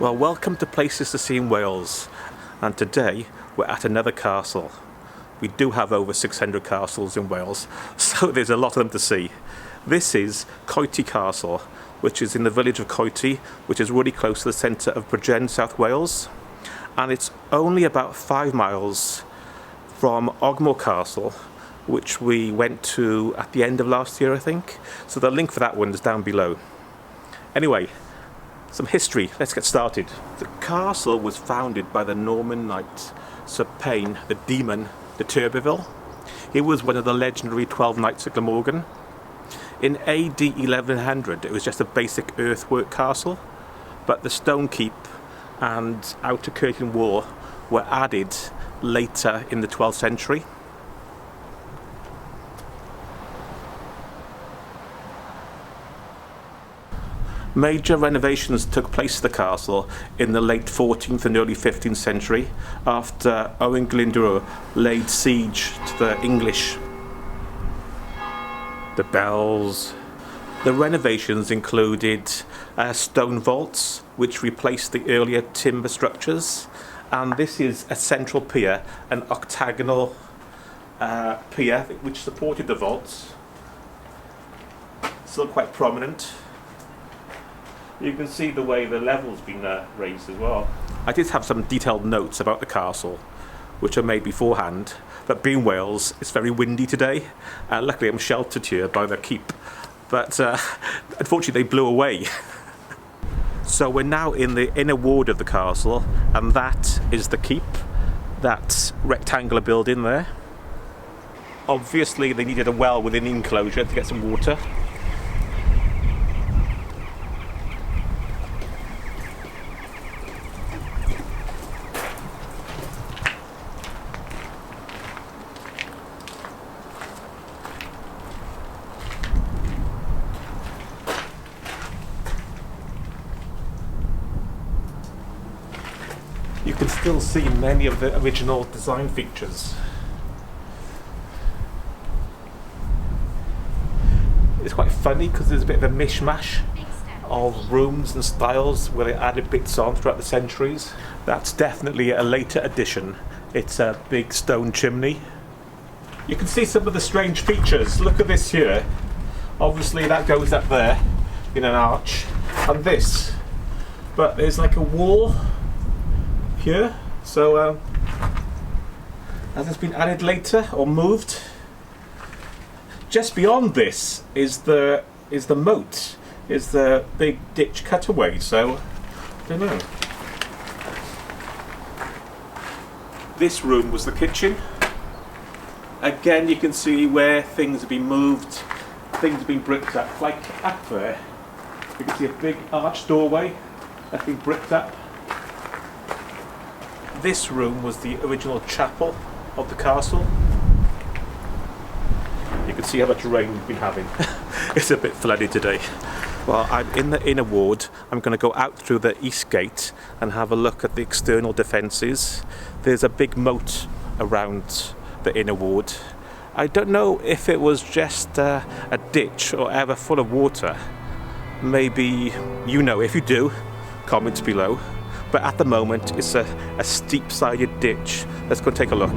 Well, welcome to Places to See in Wales, and today we're at another castle. We do have over 600 castles in Wales, so there's a lot of them to see. This is Coity Castle, which is in the village of Coity, which is really close to the centre of Bridgend, South Wales, and it's only about 5 miles from Coite Castle, which we went to at the end of last year, I think. So the link for that one is down below. Anyway, some history. Let's get started. The castle was founded by the Norman knight Sir Payn, the demon, de Turberville. He was one of the legendary 12 Knights of Glamorgan. In AD 1100, it was just a basic earthwork castle, but the stone keep and outer curtain wall were added later in the 12th century. Major renovations took place to the castle in the late 14th and early 15th century after Owain Glyndŵr laid siege to the English. The bells. The renovations included stone vaults, which replaced the earlier timber structures, and this is a central pier, an octagonal pier which supported the vaults. Still quite prominent. You can see the way the level's been raised as well. I did have some detailed notes about the castle, which I made beforehand, but being Wales, it's very windy today. Luckily I'm sheltered here by the keep, but unfortunately they blew away. So we're now in the inner ward of the castle, and that is the keep, that rectangular building there. Obviously they needed a well within the enclosure to get some water. You can still see many of the original design features. It's quite funny because there's a bit of a mishmash of rooms and styles where they added bits on throughout the centuries. That's definitely a later addition. It's a big stone chimney. You can see some of the strange features. Look at this here. Obviously that goes up there in an arch, and this. But there's like a wall here, so has this been added later or moved? Just beyond this is the moat, is the big ditch cutaway, so I don't know. This room was the kitchen. Again, you can see where things have been moved, things have been bricked up, like up there. You can see a big arched doorway that's been bricked up. This room was the original chapel of the castle. You can see how much rain we've been having. It's a bit flooded today. Well, I'm in the inner ward. I'm going to go out through the east gate and have a look at the external defences. There's a big moat around the inner ward. I don't know if it was just a ditch or ever full of water. Maybe you know. If you do, comment below. But at the moment it's a steep-sided ditch. Let's go take a look.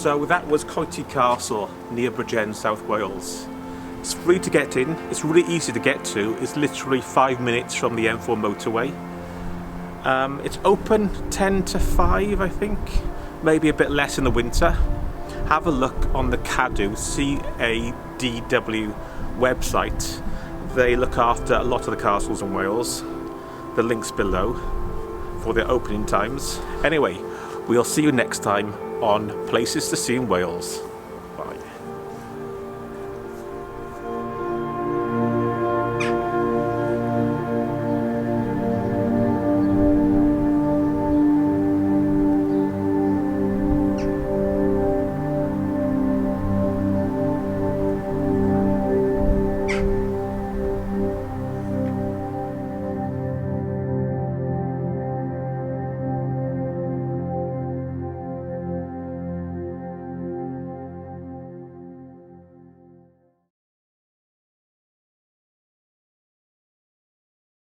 So that was Coity Castle near Bridgend, South Wales. It's free to get in, it's really easy to get to, it's literally 5 minutes from the M4 motorway. It's open 10 to 5 I think, maybe a bit less in the winter. Have a look on the CADW, C-A-D-W website. They look after a lot of the castles in Wales. The link's below for their opening times. Anyway, we'll see you next time on Places to See in Wales.